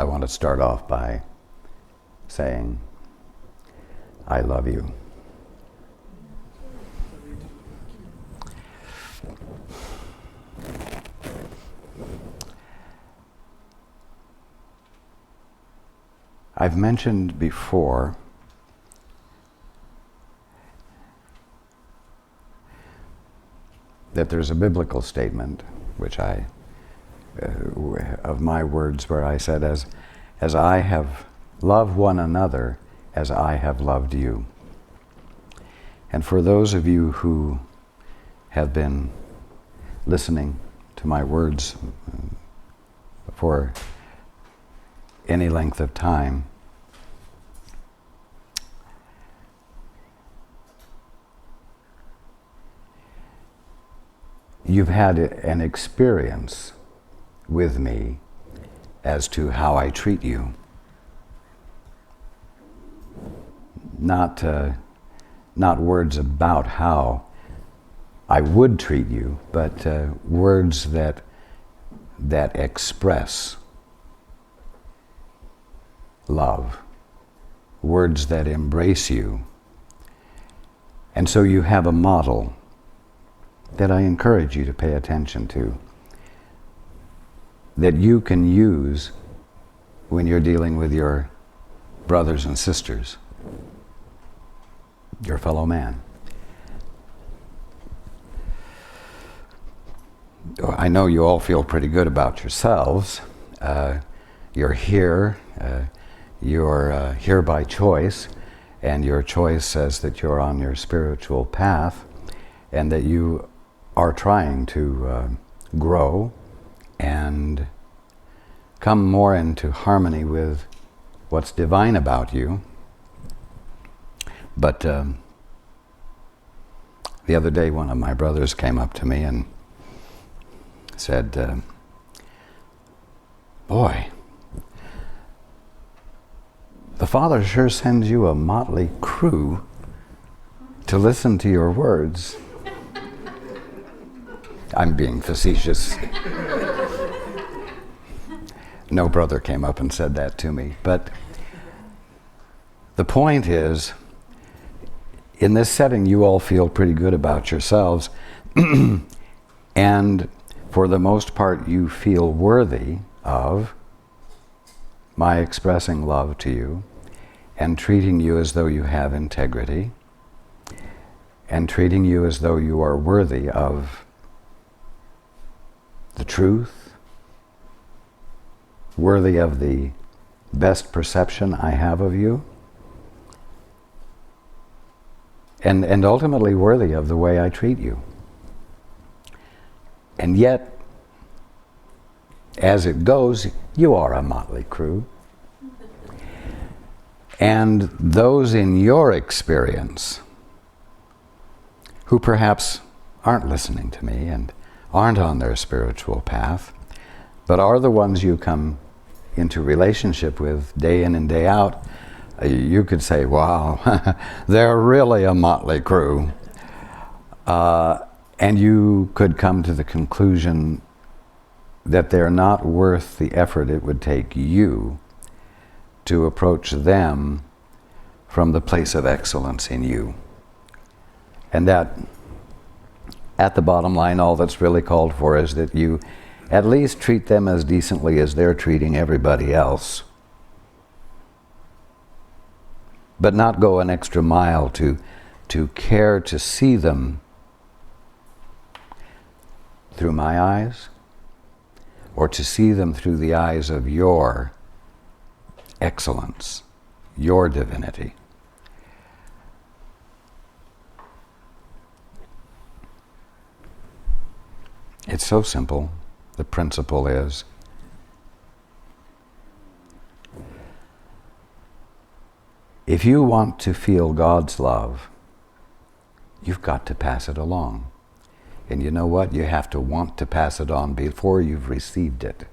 I want to start off by saying, I love you. I've mentioned before that there's a biblical statement, which of my words, where I said, as I have loved one another, as I have loved you. And for those of you who have been listening to my words for any length of time, you've had an experience with me as to how I treat you. Not words about how I would treat you, but words that express love, words that embrace you. And so you have a model that I encourage you to pay attention to, that you can use when you're dealing with your brothers and sisters, your fellow man. I know you all feel pretty good about yourselves. You're here. You're here by choice, and your choice says that you're on your spiritual path and that you are trying to grow and come more into harmony with what's divine about you. But the other day, one of my brothers came up to me and said, boy, the Father sure sends you a motley crew to listen to your words. I'm being facetious. No brother came up and said that to me. But the point is, in this setting, you all feel pretty good about yourselves. And for the most part, you feel worthy of my expressing love to you and treating you as though you have integrity and treating you as though you are worthy of the truth, worthy of the best perception I have of you, and ultimately worthy of the way I treat you. And yet, as it goes, you are a motley crew. And those in your experience who perhaps aren't listening to me and aren't on their spiritual path, but are the ones you come into relationship with day in and day out, you could say, wow, they're really a motley crew. And you could come to the conclusion that they're not worth the effort it would take you to approach them from the place of excellence in you. And that, at the bottom line, all that's really called for is that you at least treat them as decently as they're treating everybody else, but not go an extra mile to care to see them through my eyes, or to see them through the eyes of your excellence, your divinity. It's so simple. The principle is, if you want to feel God's love, you've got to pass it along. And you know what? You have to want to pass it on before you've received it.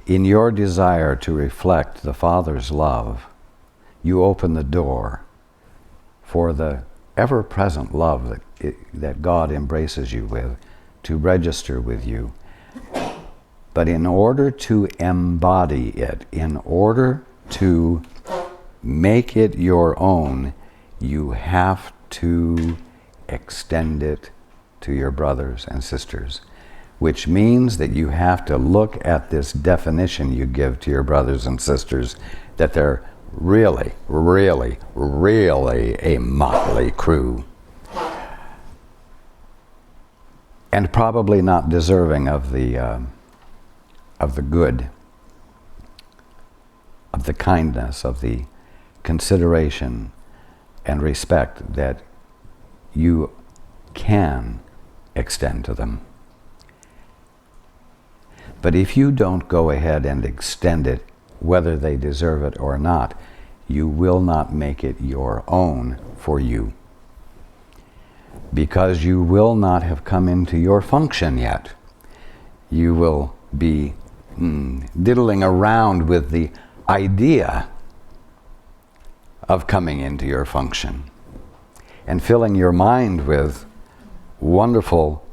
In your desire to reflect the Father's love, you open the door for the ever-present love that God embraces you with to register with you. But in order to embody it, in order to make it your own, you have to extend it to your brothers and sisters, which means that you have to look at this definition you give to your brothers and sisters, that they're really, really, really a motley crew, and probably not deserving of the good, of the kindness, of the consideration and respect that you can extend to them. But if you don't go ahead and extend it, whether they deserve it or not, you will not make it your own for you, because you will not have come into your function yet. You will be diddling around with the idea of coming into your function and filling your mind with wonderful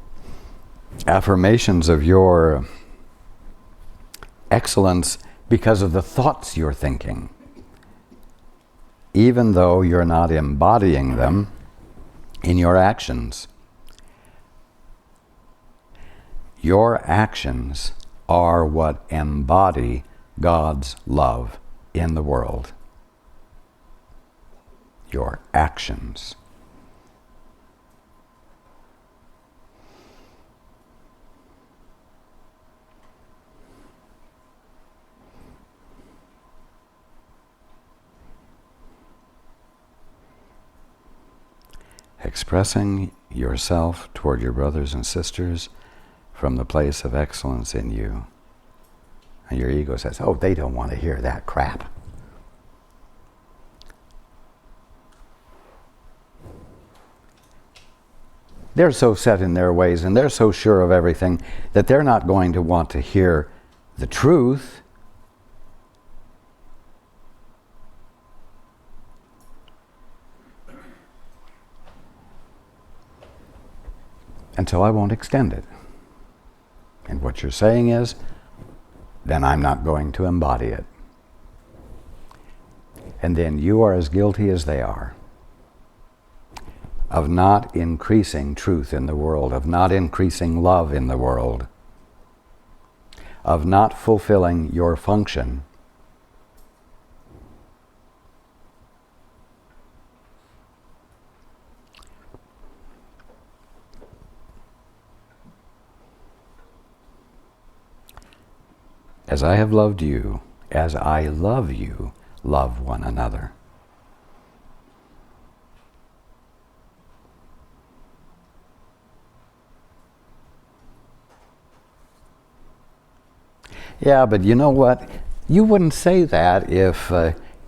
affirmations of your excellence because of the thoughts you're thinking, even though you're not embodying them in your actions. Your actions are what embody God's love in the world. Your actions. Expressing yourself toward your brothers and sisters from the place of excellence in you. And your ego says, oh, they don't want to hear that crap. They're so set in their ways and they're so sure of everything that they're not going to want to hear the truth. And so I won't extend it. And what you're saying is, then I'm not going to embody it. And then you are as guilty as they are of not increasing truth in the world, of not increasing love in the world, of not fulfilling your function. As I have loved you, as I love you, love one another. Yeah, but you know what? You wouldn't say that if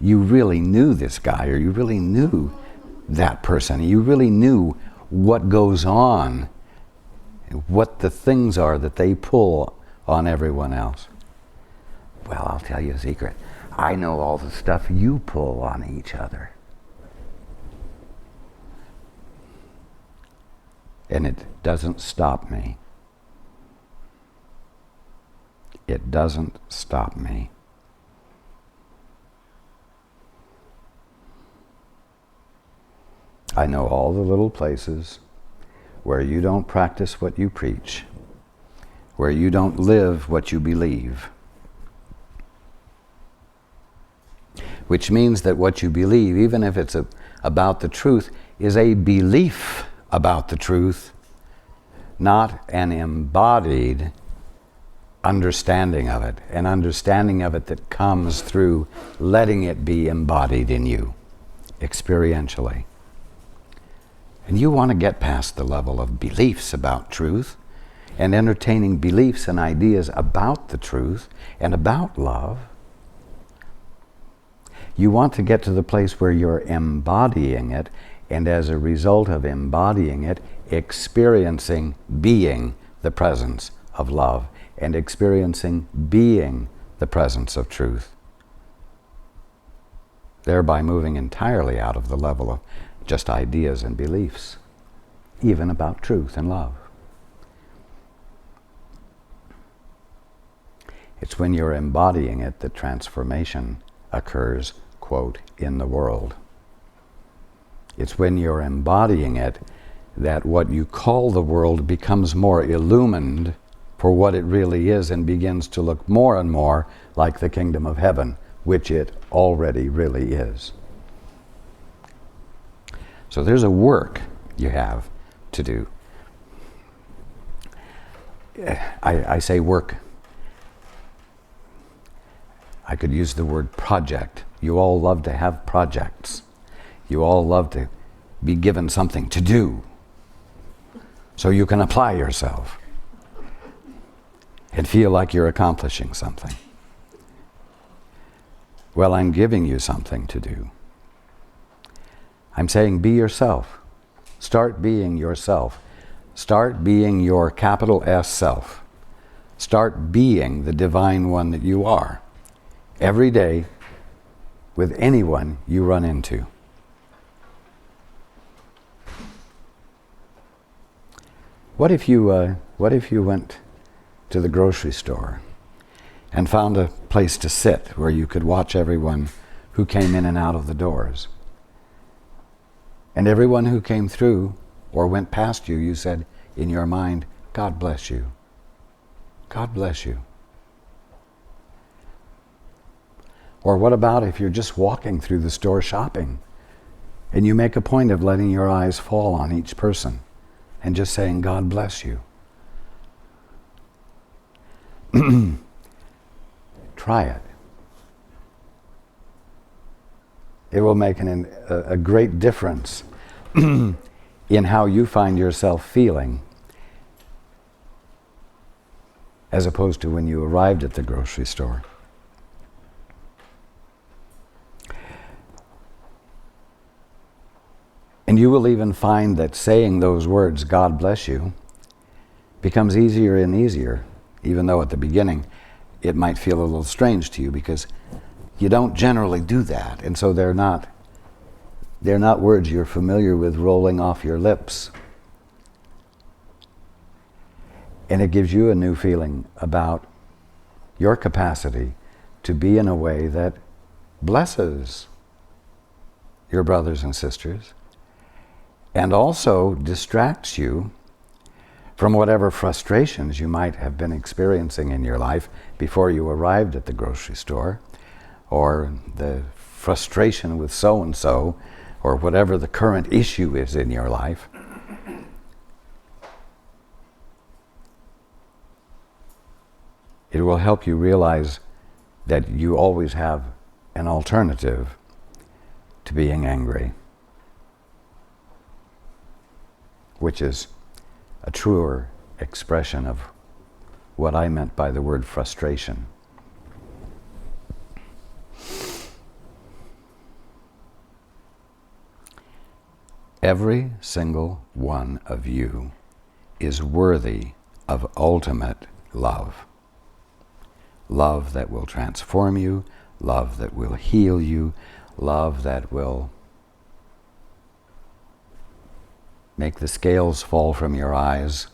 you really knew this guy, or you really knew that person. You really knew what goes on, what the things are that they pull on everyone else. Well, I'll tell you a secret. I know all the stuff you pull on each other. And it doesn't stop me. It doesn't stop me. I know all the little places where you don't practice what you preach, where you don't live what you believe. Which means that what you believe, even if it's about the truth, is a belief about the truth, not an embodied understanding of it, an understanding of it that comes through letting it be embodied in you, experientially. And you want to get past the level of beliefs about truth and entertaining beliefs and ideas about the truth and about love. You want to get to the place where you're embodying it, and as a result of embodying it, experiencing being the presence of love and experiencing being the presence of truth, thereby moving entirely out of the level of just ideas and beliefs, even about truth and love. It's when you're embodying it that transformation occurs, quote, in the world. It's when you're embodying it that what you call the world becomes more illumined for what it really is and begins to look more and more like the kingdom of heaven, which it already really is. So there's a work you have to do. I say work. I could use the word project. You all love to have projects. You all love to be given something to do so you can apply yourself and feel like you're accomplishing something. Well, I'm giving you something to do. I'm saying be yourself. Start being yourself. Start being your capital S self. Start being the divine one that you are every day with anyone you run into. What if you went to the grocery store and found a place to sit where you could watch everyone who came in and out of the doors? And everyone who came through or went past you, you said in your mind, God bless you. God bless you. Or what about if you're just walking through the store shopping and you make a point of letting your eyes fall on each person and just saying, God bless you. Try it. It will make a great difference in how you find yourself feeling as opposed to when you arrived at the grocery store. And you will even find that saying those words, God bless you, becomes easier and easier, even though at the beginning it might feel a little strange to you because you don't generally do that. And so they're not words you're familiar with rolling off your lips. And it gives you a new feeling about your capacity to be in a way that blesses your brothers and sisters and also distracts you from whatever frustrations you might have been experiencing in your life before you arrived at the grocery store, or the frustration with so-and-so, or whatever the current issue is in your life. It will help you realize that you always have an alternative to being angry, which is a truer expression of what I meant by the word frustration. Every single one of you is worthy of ultimate love. Love that will transform you, love that will heal you, love that will make the scales fall from your eyes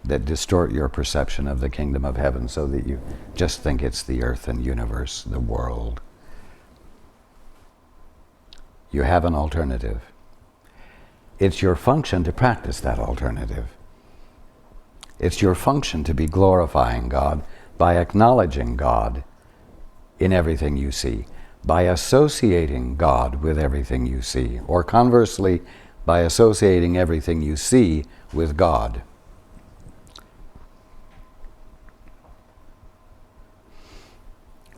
that distort your perception of the kingdom of heaven so that you just think it's the earth and universe, the world. You have an alternative. It's your function to practice that alternative. It's your function to be glorifying God by acknowledging God in everything you see, by associating God with everything you see, or conversely, by associating everything you see with God.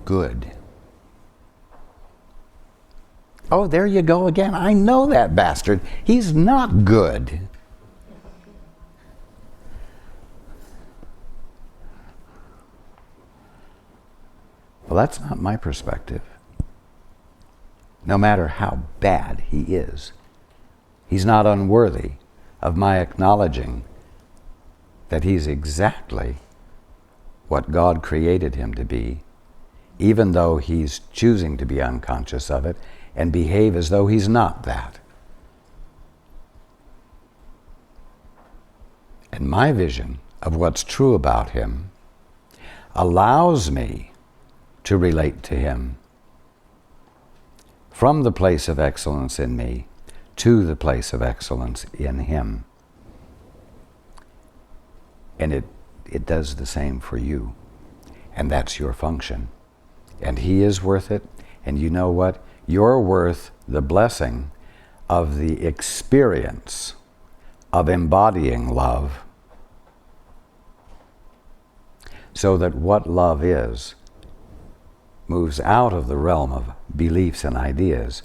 Good. Oh, there you go again. I know that bastard. He's not good. Well, that's not my perspective. No matter how bad he is, he's not unworthy of my acknowledging that he's exactly what God created him to be, even though he's choosing to be unconscious of it and behave as though he's not that. And my vision of what's true about him, allows me to relate to Him from the place of excellence in me to the place of excellence in Him. And it does the same for you. And that's your function. And He is worth it. And you know what? You're worth the blessing of the experience of embodying love, so that what love is moves out of the realm of beliefs and ideas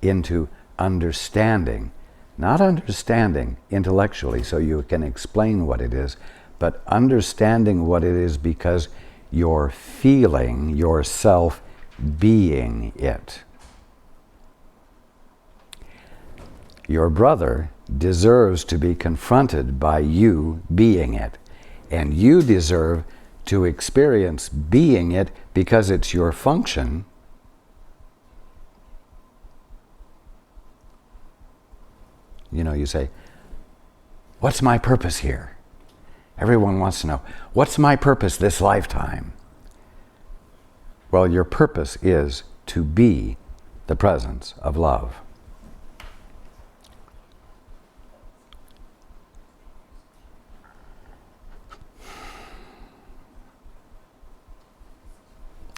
into understanding. Not understanding intellectually so you can explain what it is, but understanding what it is because you're feeling yourself being it. Your brother deserves to be confronted by you being it, and you deserve to experience being it because it's your function. You know, you say, what's my purpose here? Everyone wants to know, what's my purpose this lifetime? Well, your purpose is to be the presence of love.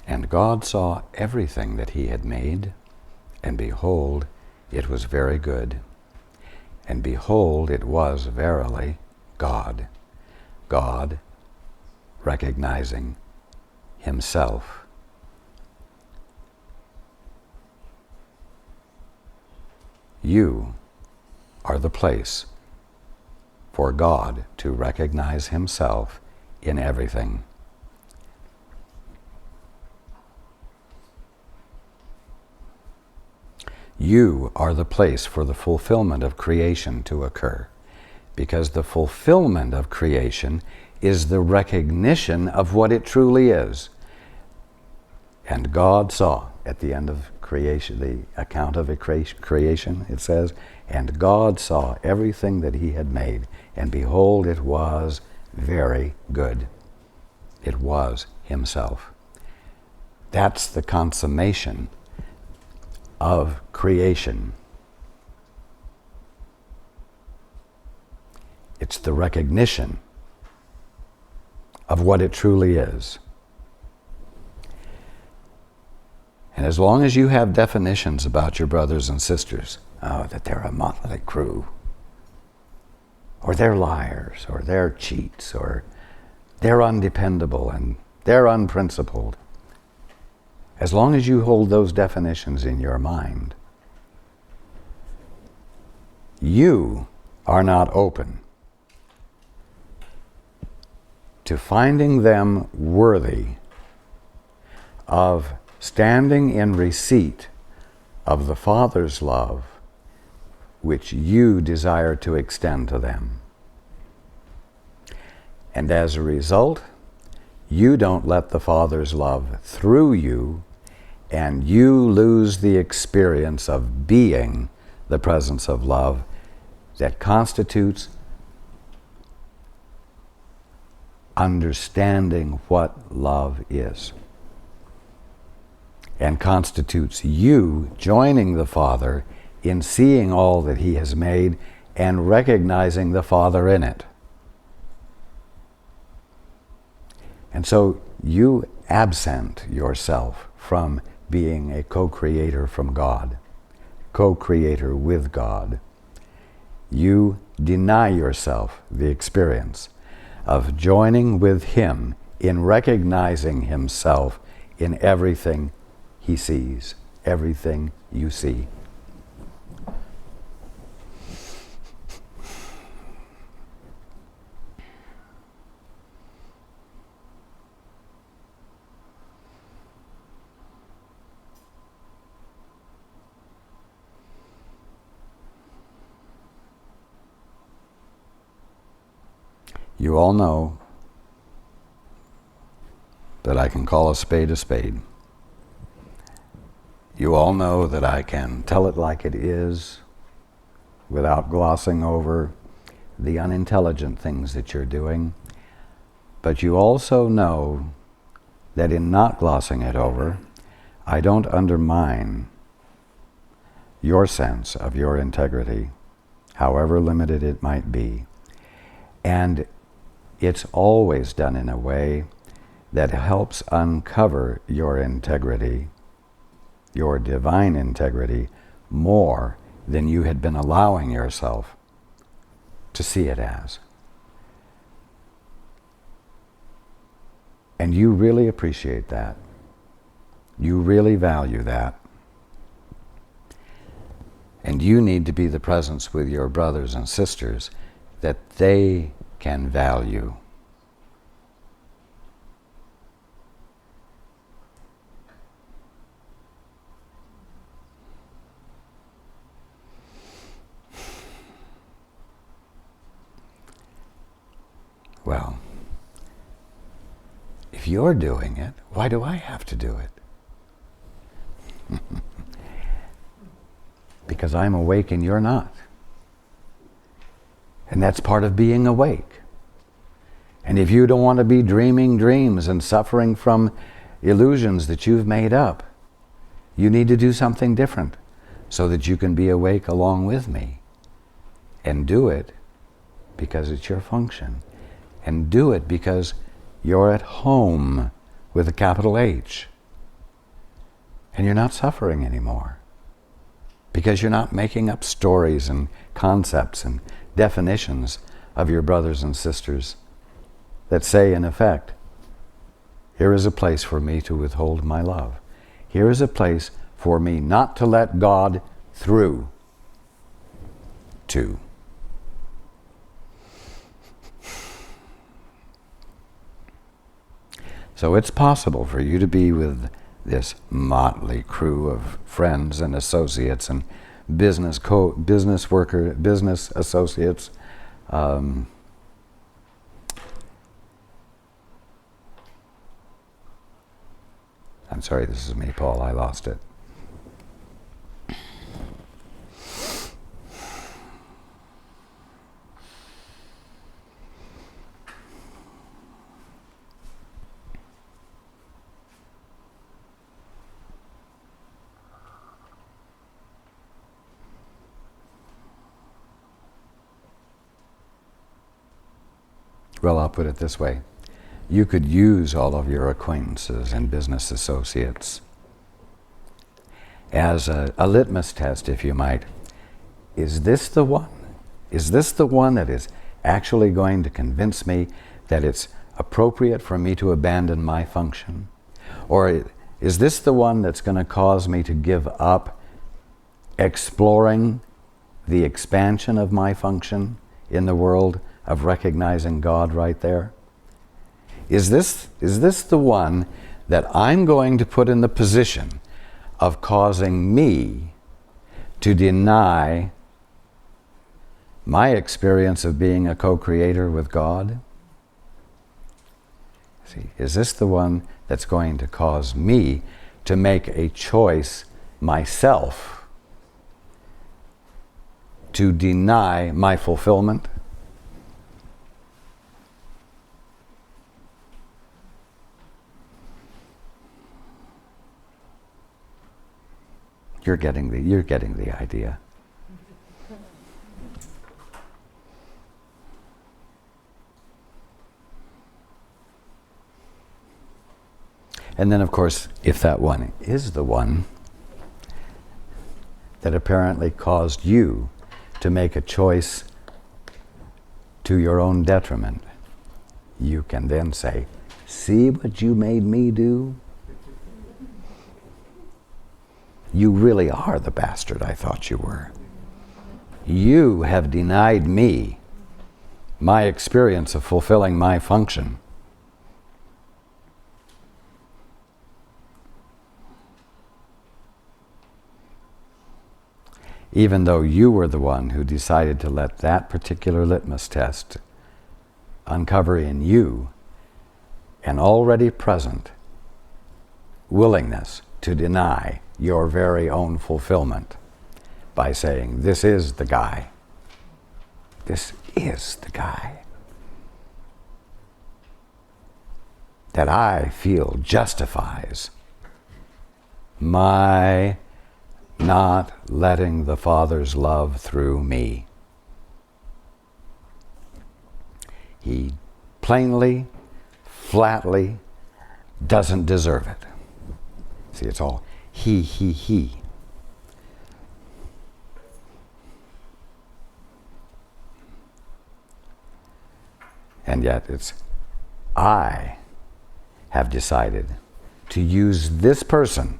And God saw everything that He had made, and behold, it was very good. And behold, it was verily God. God recognizing Himself. You are the place for God to recognize Himself in everything. You are the place for the fulfillment of creation to occur, because the fulfillment of creation is the recognition of what it truly is. And God saw, at the end of creation, the account of creation, it says, and God saw everything that He had made, and behold, it was very good. It was Himself. That's the consummation of creation. It's the recognition of what it truly is. And as long as you have definitions about your brothers and sisters, that they're a motley crew, or they're liars, or they're cheats, or they're undependable, and they're unprincipled, as long as you hold those definitions in your mind, you are not open to finding them worthy of standing in receipt of the Father's love which you desire to extend to them. And as a result, you don't let the Father's love through you, and you lose the experience of being the presence of love that constitutes understanding what love is, and constitutes you joining the Father in seeing all that He has made and recognizing the Father in it. And so you absent yourself from being a co-creator from God, co-creator with God. You deny yourself the experience of joining with Him in recognizing Himself in everything He sees, everything you see. You all know that I can call a spade a spade. You all know that I can tell it like it is without glossing over the unintelligent things that you're doing. But you also know that in not glossing it over, I don't undermine your sense of your integrity, however limited it might be. And it's always done in a way that helps uncover your integrity, your divine integrity, more than you had been allowing yourself to see it as. And you really appreciate that. You really value that. And you need to be the presence with your brothers and sisters that they can value. Well, if you're doing it, why do I have to do it? Because I'm awake and you're not. And that's part of being awake. And if you don't want to be dreaming dreams and suffering from illusions that you've made up, you need to do something different so that you can be awake along with me. And do it because it's your function. And do it because you're at home with a capital H. And you're not suffering anymore. Because you're not making up stories and concepts and definitions of your brothers and sisters that say, in effect, here is a place for me to withhold my love. Here is a place for me not to let God through to. So it's possible for you to be with this motley crew of friends and associates and business associates. I'm sorry, this is me, Paul. I lost it. Well, I'll put it this way. You could use all of your acquaintances and business associates as a litmus test, if you might. Is this the one? Is this the one that is actually going to convince me that it's appropriate for me to abandon my function? Or is this the one that's going to cause me to give up exploring the expansion of my function in the world of recognizing God right there? Is this the one that I'm going to put in the position of causing me to deny my experience of being a co-creator with God? See, is this the one that's going to cause me to make a choice myself to deny my fulfillment? You're getting the idea. And then, of course, if that one is the one that apparently caused you to make a choice to your own detriment, you can then say, see what you made me do? You really are the bastard I thought you were. You have denied me my experience of fulfilling my function. Even though you were the one who decided to let that particular litmus test uncover in you an already present willingness to deny your very own fulfillment by saying, this is the guy. This is the guy. that I feel justifies my not letting the Father's love through me. He plainly, flatly doesn't deserve it. See, it's all he. And yet it's I have decided to use this person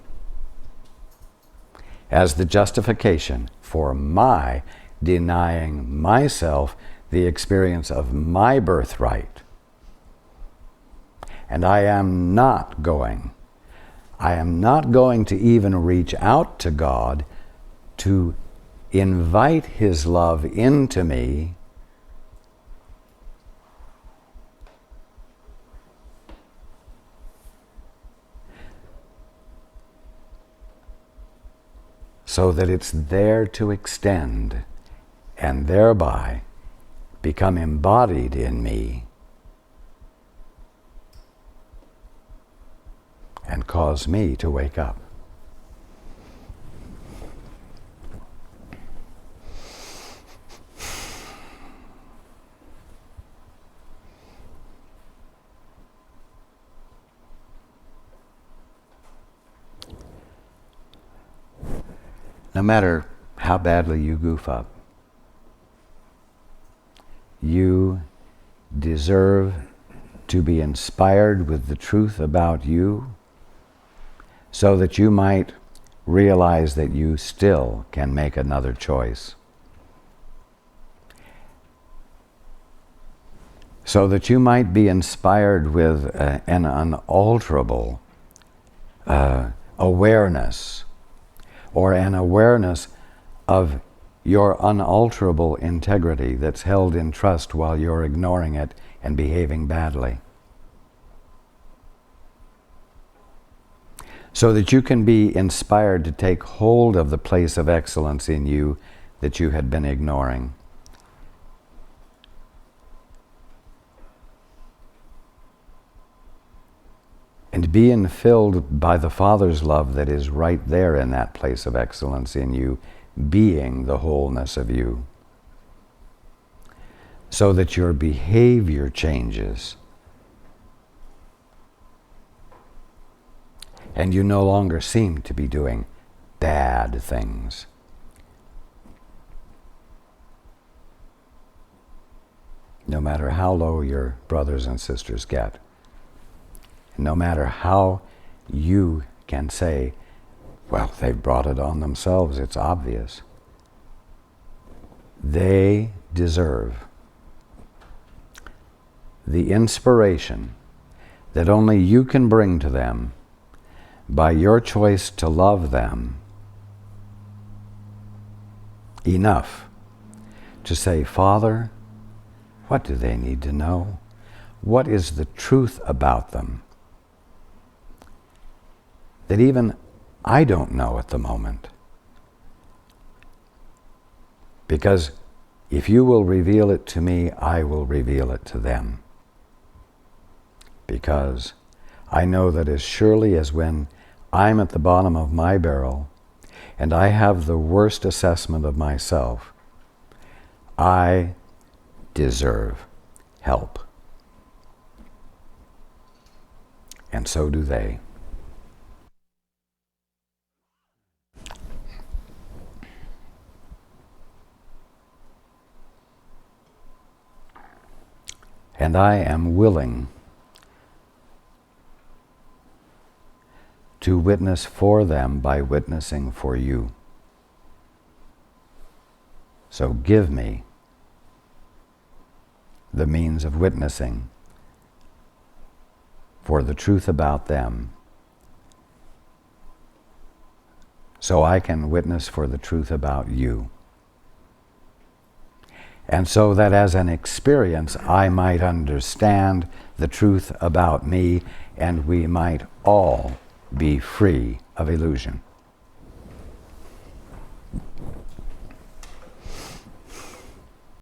as the justification for my denying myself the experience of my birthright. And I am not going to even reach out to God to invite His love into me so that it's there to extend and thereby become embodied in me and cause me to wake up. No matter how badly you goof up, you deserve to be inspired with the truth about you so that you might realize that you still can make another choice. So that you might be inspired with an unalterable awareness, or an awareness of your unalterable integrity that's held in trust while you're ignoring it and behaving badly. So that you can be inspired to take hold of the place of excellence in you that you had been ignoring. And being filled by the Father's love that is right there in that place of excellence in you, being the wholeness of you. So that your behavior changes. And you no longer seem to be doing bad things. No matter how low your brothers and sisters get. No matter how you can say, well, they've brought it on themselves, it's obvious. They deserve the inspiration that only you can bring to them by your choice to love them enough to say, Father, what do they need to know? What is the truth about them that even I don't know at the moment? Because if you will reveal it to me, I will reveal it to them. Because I know that as surely as when I'm at the bottom of my barrel and I have the worst assessment of myself, I deserve help. And so do they. And I am willing to witness for them by witnessing for you. So give me the means of witnessing for the truth about them, so I can witness for the truth about you. And so that as an experience, I might understand the truth about me, and we might all be free of illusion.